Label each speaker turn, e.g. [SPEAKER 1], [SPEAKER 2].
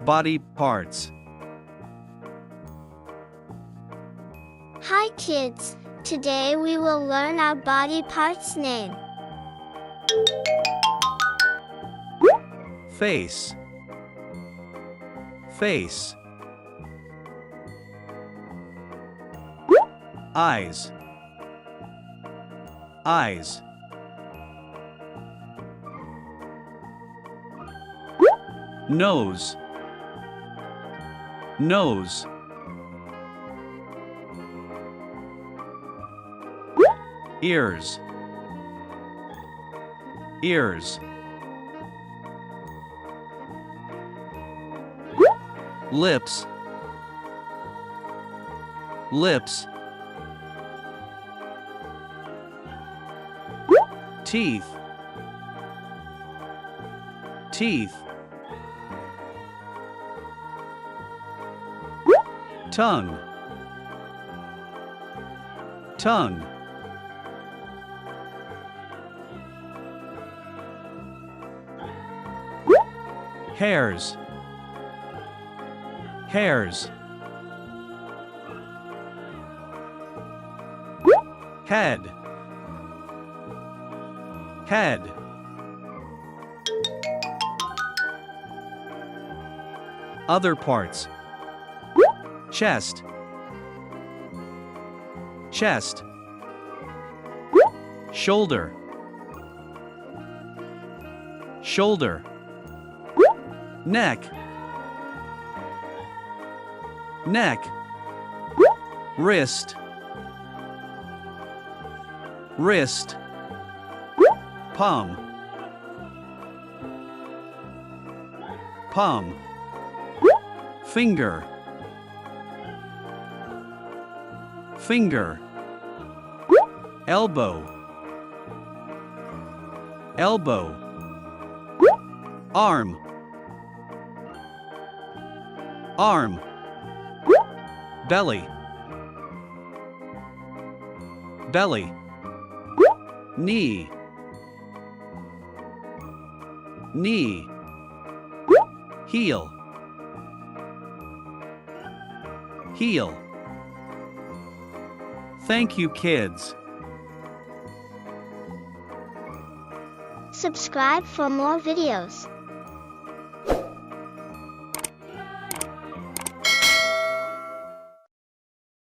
[SPEAKER 1] Body parts.
[SPEAKER 2] Hi kids, today we will learn our body parts name.
[SPEAKER 1] Face. Face. Eyes. Eyes. Nose. Nose. Ears. Ears. Lips. Lips. Teeth. Teeth. Tongue. Tongue. Hairs. Hairs. Head. Head. Other parts. Chest. Chest. Shoulder. Shoulder. Neck. Neck. Wrist. Wrist. Palm. Palm. Finger. Finger. Elbow. Elbow. Arm. Arm. Belly. Belly. Knee. Knee. Heel. Heel. Thank you, kids.
[SPEAKER 2] Subscribe for more videos.